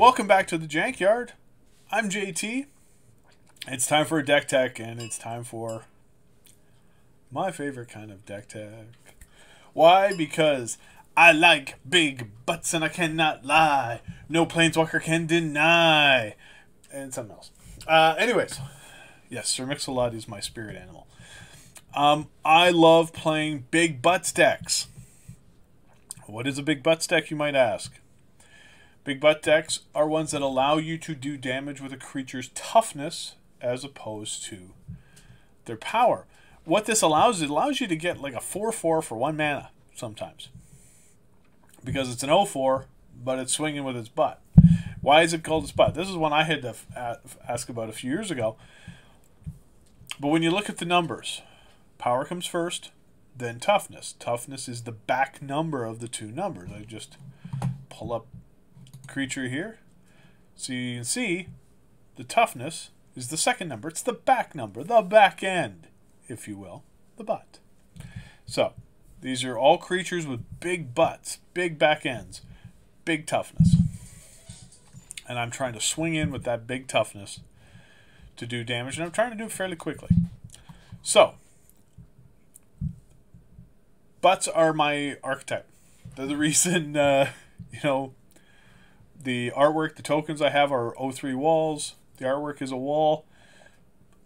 Welcome back to the Jankyard. I'm JT. It's time for a deck tech, and it's time for my favorite kind of deck tech. Why? Because I like big butts and I cannot lie. No planeswalker can deny. And something else. Anyways, yes, Sir Mix-a-Lot is my spirit animal. I love playing big butts decks. What is a big butts deck, you might ask? Big butt decks are ones that allow you to do damage with a creature's toughness as opposed to their power. What this allows, it allows you to get like a 4/4 for 1 mana sometimes. Because it's an 0/4, but it's swinging with its butt. Why is it called its butt? This is one I had to ask about a few years ago. But when you look at the numbers, power comes first, then toughness. Toughness is the back number of the two numbers. I just pull up creature here, so you can see the toughness is the second number. It's the back number, the back end, if you will, the butt. So these are all creatures with big butts, big back ends, big toughness, and I'm trying to swing in with that big toughness to do damage, and I'm trying to do it fairly quickly. So butts are my archetype. They're the reason the artwork, the tokens I have are 0/3 walls. The artwork is a wall.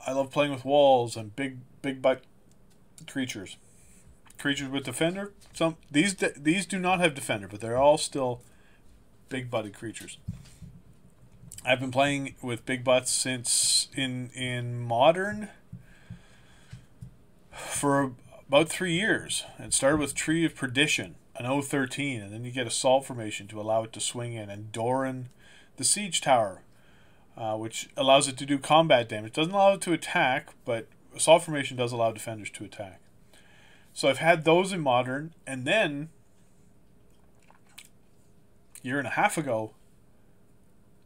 I love playing with walls and big butt creatures. Creatures with defender. These do not have defender, but they're all still big butted creatures. I've been playing with big butts since in modern for about 3 years. It started with Tree of Perdition, an 0/13, and then you get Assault Formation to allow it to swing in, and Doran, the Siege Tower, which allows it to do combat damage. Doesn't allow it to attack, but Assault Formation does allow defenders to attack. So I've had those in Modern, and then a year and a half ago,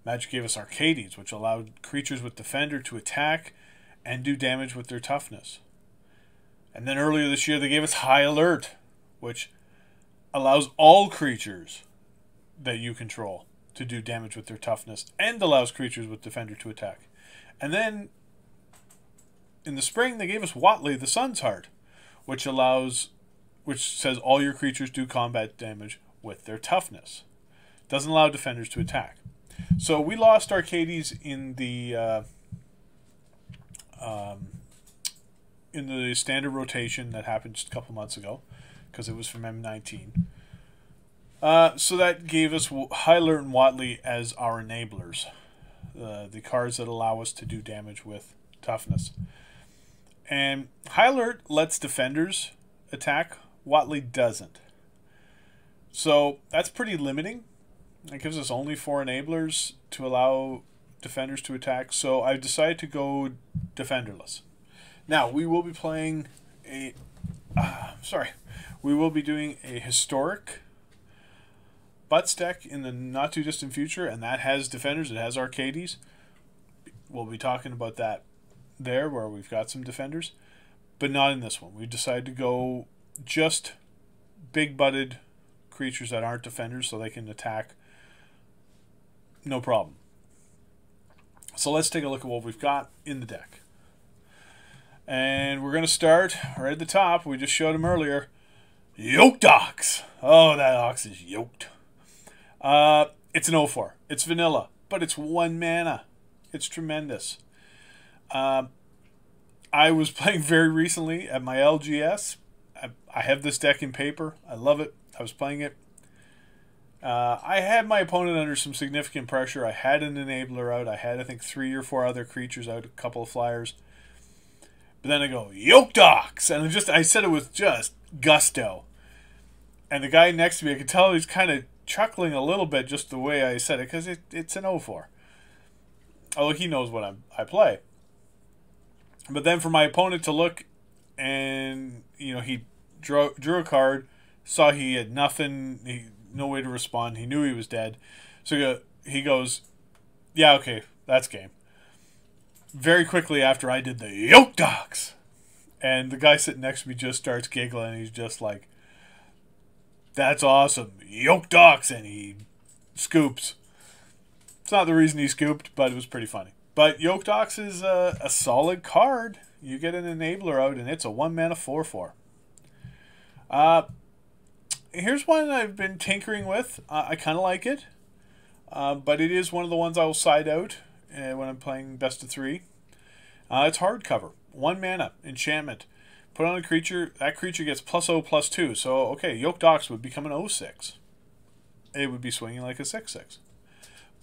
Magic gave us Arcades, which allowed creatures with defender to attack and do damage with their toughness. And then earlier this year, they gave us High Alert, which allows all creatures that you control to do damage with their toughness and allows creatures with defender to attack. And then in the spring, they gave us Watley, the Sun's Heart, which says all your creatures do combat damage with their toughness. Doesn't allow defenders to attack. So we lost Arcades in the standard rotation that happened just a couple months ago, because it was from M19. So that gave us High Alert and Huatli as our enablers. The cards that allow us to do damage with toughness. And High Alert lets defenders attack. Watley doesn't. So that's pretty limiting. It gives us only 4 enablers to allow defenders to attack. So I've decided to go defenderless. Now, we will be playing we will be doing a historic butts deck in the not too distant future, and that has defenders, it has Arcades. We'll be talking about that there, where we've got some defenders, but not in this one. We decided to go just big butted creatures that aren't defenders, so they can attack no problem. So let's take a look at what we've got in the deck. And we're going to start right at the top. We just showed him earlier. Yoked Ox. Oh, that Ox is yoked. It's an 0/4. It's vanilla, but it's 1 mana. It's tremendous. I was playing very recently at my LGS. I have this deck in paper. I love it. I was playing it. I had my opponent under some significant pressure. I had an enabler out. I had, I think, 3 or 4 other creatures out, a couple of flyers. But then I go, Yoked Ox! And I said it with just gusto. And the guy next to me, I could tell he's kind of chuckling a little bit just the way I said it, because it's an 0/4. Although he knows what I play. But then for my opponent to look, and he drew a card, saw he had nothing, no way to respond. He knew he was dead. So he goes, yeah, okay, that's game. Very quickly after I did the Yoked Ox. And the guy sitting next to me just starts giggling, and he's just like, that's awesome. Yoked Ox, and he scoops. It's not the reason he scooped, but it was pretty funny. But Yoked Ox is a solid card. You get an enabler out, and it's a 1-mana 4/4. Here's one I've been tinkering with. I kind of like it, but it is one of the ones I will side out when I'm playing best of 3. It's hardcover. 1 mana, enchantment. Put on a creature, that creature gets +0/+2. So, okay, Yoked Ox would become an 0/6. It would be swinging like a 6/6.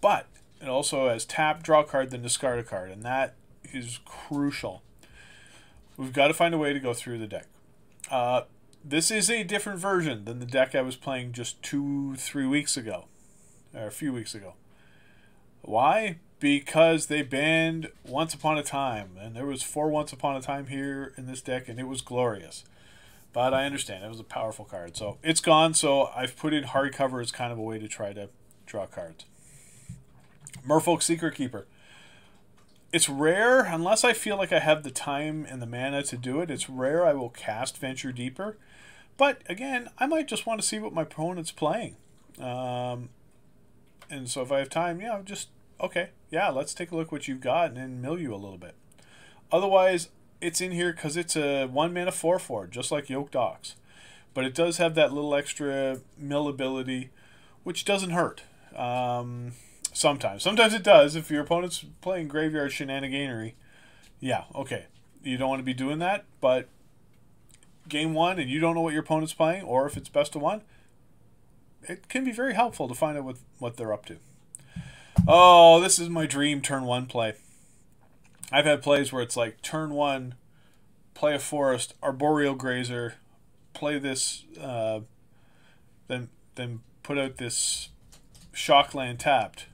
But it also has tap, draw a card, then discard a card, and that is crucial. We've got to find a way to go through the deck. This is a different version than the deck I was playing just 2-3 weeks ago, or a few weeks ago. Why? Because they banned Once Upon a Time, and there was 4 Once Upon a Time here in this deck, and it was glorious. But I understand, it was a powerful card. So it's gone, so I've put in hardcover as kind of a way to try to draw cards. Merfolk Secret Keeper. It's rare, unless I feel like I have the time and the mana to do it, it's rare I will cast Venture Deeper. But again, I might just want to see what my opponent's playing. And so if I have time, yeah, just, okay, yeah, let's take a look what you've got and then mill you a little bit. Otherwise, it's in here because it's a 1-mana 4/4, just like Yoked Ox. But it does have that little extra mill ability, which doesn't hurt. Sometimes. Sometimes it does. If your opponent's playing graveyard shenaniganery, yeah, okay. You don't want to be doing that, but game 1 and you don't know what your opponent's playing, or if it's best of 1, it can be very helpful to find out what they're up to. Oh, this is my dream turn 1 play. I've had plays where it's like turn 1, play a forest, arboreal grazer, play this, then put out this shockland tapped.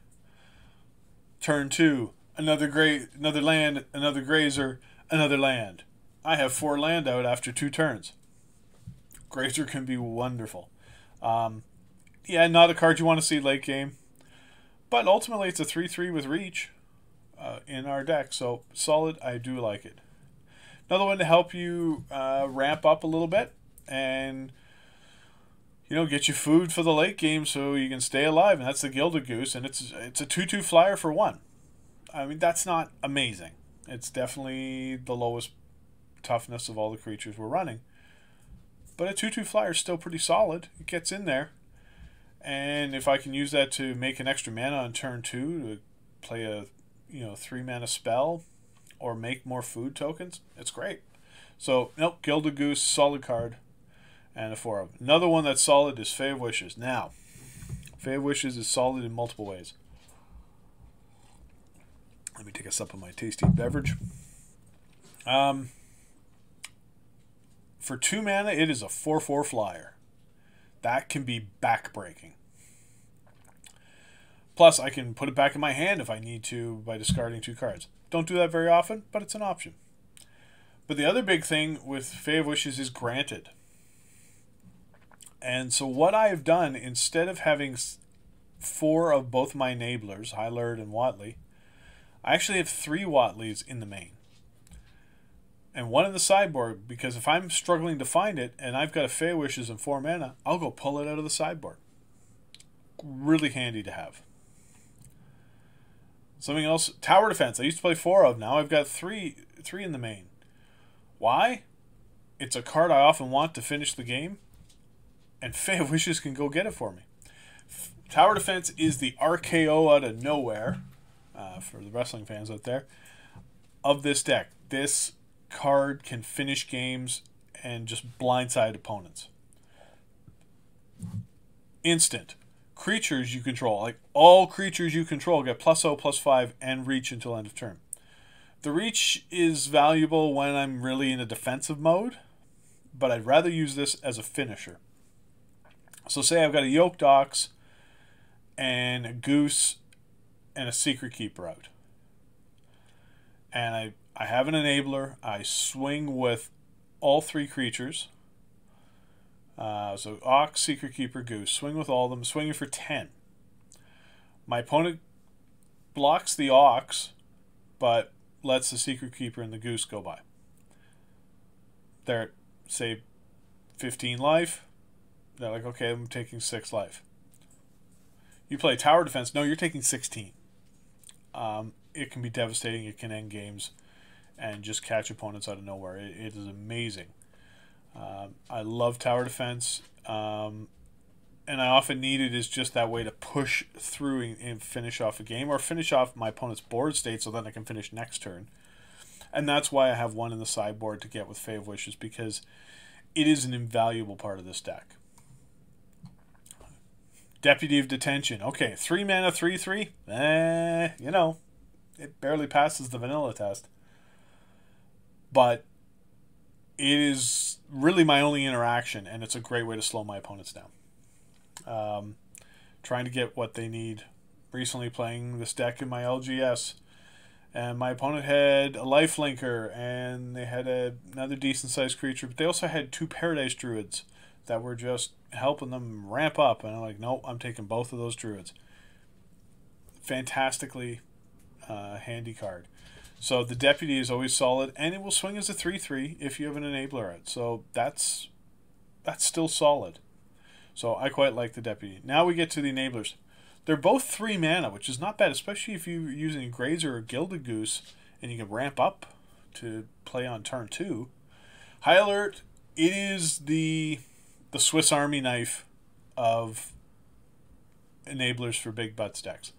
Turn 2, another land, another grazer, another land. I have 4 land out after 2 turns. Grazer can be wonderful. Yeah, not a card you want to see late game, but ultimately it's a 3/3 with reach in our deck, so solid. I do like it. Another one to help you ramp up a little bit and get you food for the late game so you can stay alive, and that's the Gilded Goose, and it's a 2/2 flyer for 1. I mean, that's not amazing. It's definitely the lowest toughness of all the creatures we're running. But a 2/2 flyer is still pretty solid. It gets in there. And if I can use that to make an extra mana on turn 2 to play a 3-mana spell or make more food tokens, it's great. So, nope, Gilded Goose, solid card. And a 4 of. Another one that's solid is Fae of Wishes. Now, Fae of Wishes is solid in multiple ways. Let me take a sip of my tasty beverage. For 2 mana, it is a 4/4 flyer. That can be backbreaking. Plus, I can put it back in my hand if I need to by discarding 2 cards. Don't do that very often, but it's an option. But the other big thing with Fae of Wishes is Granted. And so what I've done, instead of having 4 of both my enablers, High Alert and Huatli, I actually have 3 Watleys in the main. And 1 in the sideboard, because if I'm struggling to find it and I've got a Fae Wishes and 4 mana, I'll go pull it out of the sideboard. Really handy to have. Something else, Tower Defense. I used to play 4 of, now I've got 3 in the main. Why? It's a card I often want to finish the game, and Fae of Wishes can go get it for me. Tower Defense is the RKO out of nowhere, for the wrestling fans out there, of this deck. This card can finish games and just blindside opponents. Instant. Creatures you control, like all creatures you control, get +0/+5 and reach until end of turn. The reach is valuable when I'm really in a defensive mode, but I'd rather use this as a finisher. So say I've got a Yoked Ox and a Goose and a Secret Keeper out. And I have an enabler. I swing with all 3 creatures. So Ox, Secret Keeper, Goose. Swing with all of them. Swinging for 10. My opponent blocks the Ox, but lets the Secret Keeper and the Goose go by. They're at, say, 15 life. They're like, okay, I'm taking 6 life. You play Tower Defense. No, you're taking 16. it can be devastating. It can end games and just catch opponents out of nowhere. It is amazing. I love tower defense, and I often need it as just that way to push through and finish off a game, or finish off my opponent's board state so then I can finish next turn. And that's why I have one in the sideboard to get with Fae of Wishes, because it is an invaluable part of this deck. Deputy of Detention. Okay, 3 mana, 3/3. You know, it barely passes the vanilla test. But it is really my only interaction, and it's a great way to slow my opponents down. Trying to get what they need. Recently playing this deck in my LGS, and my opponent had a lifelinker, and they had another decent-sized creature, but they also had 2 Paradise Druids that were just helping them ramp up, and I'm like, nope, I'm taking both of those Druids. Fantastically handy card. So the Deputy is always solid, and it will swing as a 3/3 if you have an enabler out. So that's still solid. So I quite like the Deputy. Now we get to the enablers. They're both 3 mana, which is not bad, especially if you're using a Grazer or Gilded Goose, and you can ramp up to play on turn 2. High Alert, it is the Swiss Army knife of enablers for big butts decks.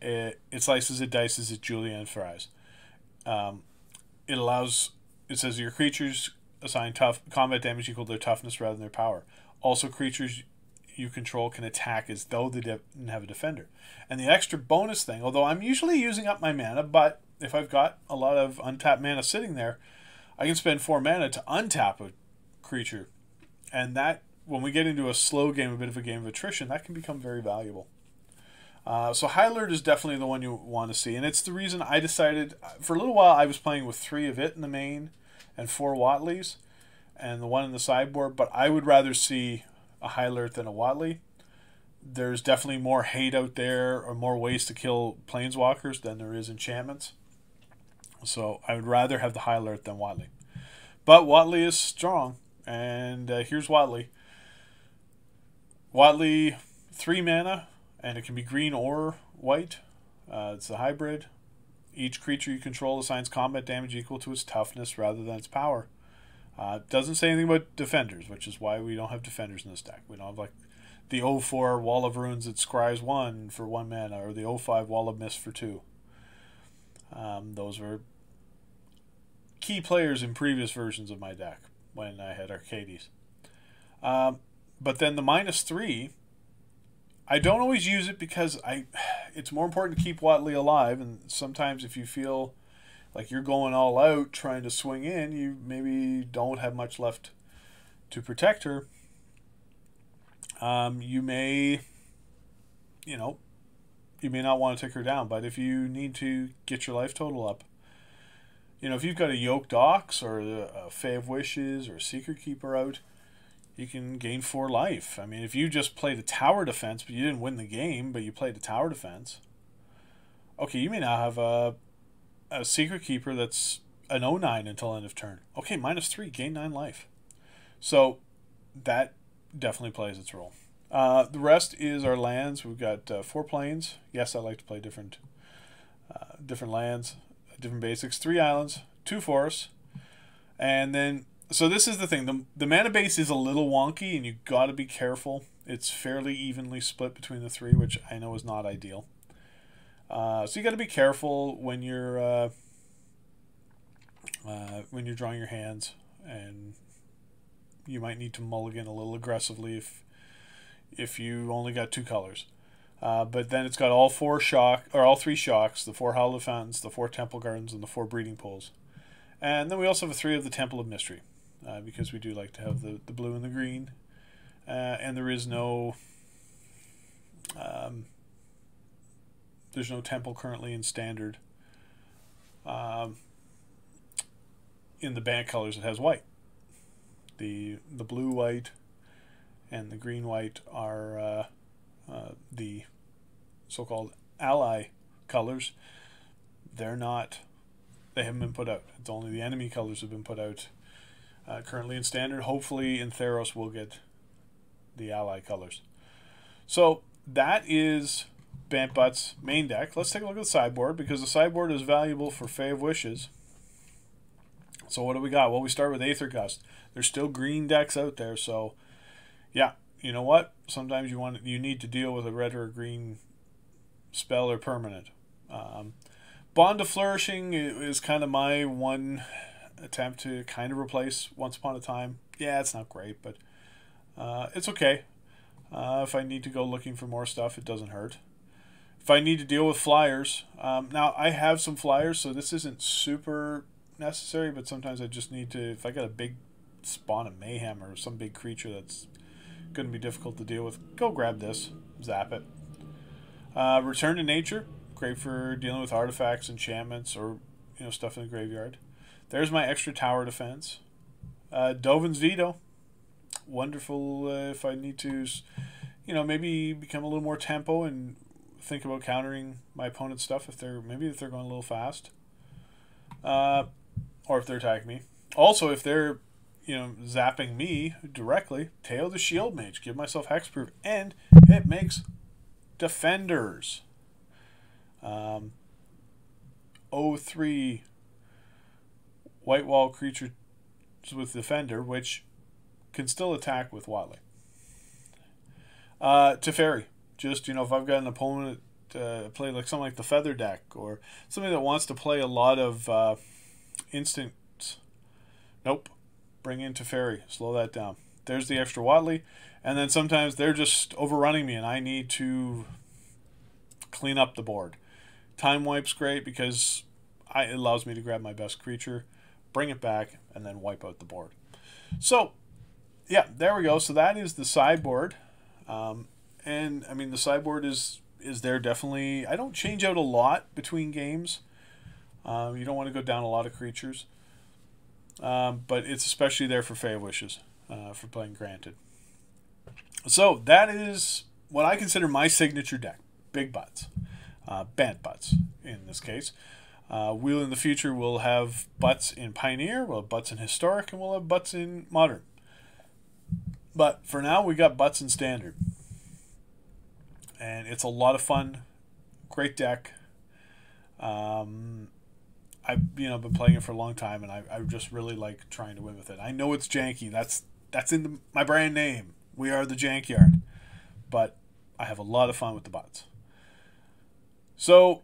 It slices, it dices, it julienne fries. It allows, it says your creatures assign combat damage equal to their toughness rather than their power. Also, creatures you control can attack as though they didn't have a defender. And the extra bonus thing, although I'm usually using up my mana, but if I've got a lot of untapped mana sitting there, I can spend 4 mana to untap a creature. And that, when we get into a slow game, a bit of a game of attrition, that can become very valuable. So High Alert is definitely the one you want to see. And it's the reason I decided, for a little while I was playing with 3 of it in the main and 4 Watleys and the one in the sideboard, but I would rather see a High Alert than a Watley. There's definitely more hate out there, or more ways to kill planeswalkers than there is enchantments. So I would rather have the High Alert than Watley. But Watley is strong, and here's Watley. Watley, 3 mana, and it can be green or white. It's a hybrid. Each creature you control assigns combat damage equal to its toughness rather than its power. Doesn't say anything about defenders, which is why we don't have defenders in this deck. We don't have like the 0/4 Wall of Ruins that scries 1 for 1 mana, or the 0/5 Wall of Mist for 2. Those were key players in previous versions of my deck when I had Arcades. But then the -3, I don't always use it because it's more important to keep Watley alive, and sometimes if you feel like you're going all out trying to swing in, you maybe don't have much left to protect her. You may not want to take her down, but if you need to get your life total up, if you've got a Yoked Ox or a Fae of Wishes or a Secret Keeper out, you can gain 4 life. I mean, if you just played a tower defense, but you didn't win the game, but you played a tower defense, okay, you may now have a Secret Keeper that's an 0/9 until end of turn. Okay, -3, gain 9 life. So that definitely plays its role. The rest is our lands. We've got 4 plains. Yes, I like to play different lands, different basics. 3 islands, 2 forests, and then. So this is the thing. The mana base is a little wonky, and you've got to be careful. It's fairly evenly split between the 3, which I know is not ideal. So you got to be careful when you're drawing your hands, and you might need to mulligan a little aggressively if you only got 2 colors. But then it's got all 3 shocks, the 4 Hallowed Fountains, the 4 Temple Gardens, and the 4 Breeding Pools. And then we also have 3 of the Temple of Mystery, because we do like to have the blue and the green. And there is no there's no temple currently in Standard. In the Bant colors, it has white. The blue white and the green white are the so-called ally colors. They haven't been put out. It's only the enemy colors have been put out currently in Standard. Hopefully in Theros we'll get the ally colors. So that is Bant Butts main deck. Let's take a look at the sideboard, because the sideboard is valuable for Fae of Wishes. So what do we got? Well, we start with Aether Gust. There's still green decks out there, so yeah, you know what? Sometimes you need to deal with a red or a green spell or permanent. Bond of Flourishing is kind of my one attempt to kind of replace Once Upon a Time. Yeah, it's not great, but it's okay. If I need to go looking for more stuff, it doesn't hurt. If I need to deal with flyers, now I have some flyers, so this isn't super necessary, but sometimes I just need to, if I got a big Spawn of Mayhem or some big creature that's going to be difficult to deal with, go grab this, zap it. Return to Nature, great for dealing with artifacts, enchantments, or stuff in the graveyard. There's my extra tower defense. Dovin's Veto, wonderful if I need to, maybe become a little more tempo and think about countering my opponent's stuff if they're going a little fast, or if they're attacking me. Also, if they're zapping me directly, Tail the Shield Mage, give myself hexproof, and it makes defenders. 0-3 white wall creatures with defender, which can still attack with Watley. Teferi, just if I've got an opponent play like something like the Feather deck, or somebody that wants to play a lot of instants, nope, bring in Teferi, slow that down. There's the extra Watley, and then sometimes they're just overrunning me and I need to clean up the board. Time Wipe's great because it allows me to grab my best creature, bring it back, and then wipe out the board. So yeah, there we go. So that is the sideboard. And I mean, the sideboard is there definitely. I don't change out a lot between games. You don't want to go down a lot of creatures. But it's especially there for Fae of Wishes, for playing Granted. So that is what I consider my signature deck. Big Butts. Bant Butts, in this case. Wheel in the future, we'll have Butts in Pioneer, we'll have Butts in Historic, and we'll have Butts in Modern. But for now, we got Butts in Standard. And it's a lot of fun. Great deck. I've been playing it for a long time, and I just really like trying to win with it. I know it's janky. That's in my brand name. We are the Jankyard. But I have a lot of fun with the Butts. So,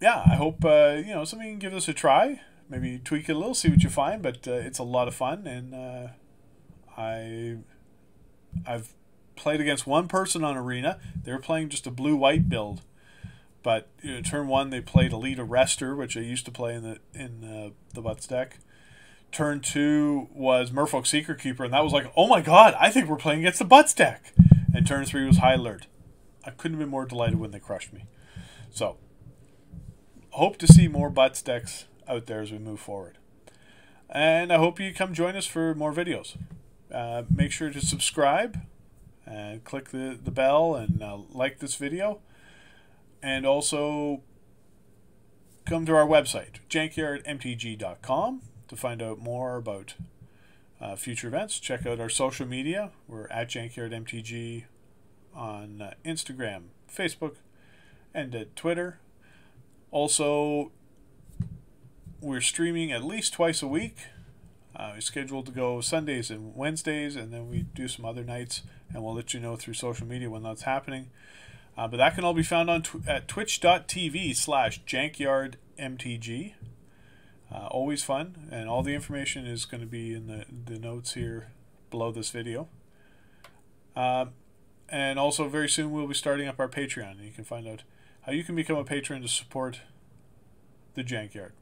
yeah, I hope somebody can give this a try. Maybe tweak it a little, see what you find. But it's a lot of fun, and I've played against one person on Arena. They were playing just a blue-white build. But turn one, they played Elite Arrestor, which I used to play in the Butts deck. Turn two was Merfolk Secret Keeper, and that was like, oh my god, I think we're playing against the Butts deck. And turn three was High Alert. I couldn't have been more delighted when they crushed me. So, hope to see more Butts decks out there as we move forward. And I hope you come join us for more videos. Make sure to subscribe and click the bell and like this video. And also come to our website, jankyardmtg.com, to find out more about future events. Check out our social media. We're at jankyardmtg on Instagram, Facebook, and at Twitter. Also, we're streaming at least twice a week. We're scheduled to go Sundays and Wednesdays, and then we do some other nights, and we'll let you know through social media when that's happening. But that can all be found on at twitch.tv/jankyardmtg. Always fun, and all the information is going to be in the notes here below this video. And also very soon we'll be starting up our Patreon, and you can find out how you can become a patron to support the Jankyard.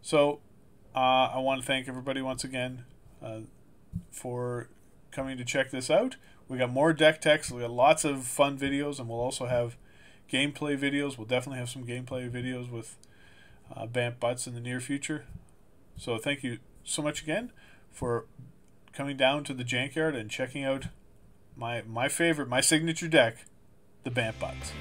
So I want to thank everybody once again for coming to check this out. We got more deck techs. We got lots of fun videos, and we'll also have gameplay videos. We'll definitely have some gameplay videos with Bant Butts in the near future. So thank you so much again for coming down to the Jankyard and checking out my favorite, my signature deck, the Bant Butts.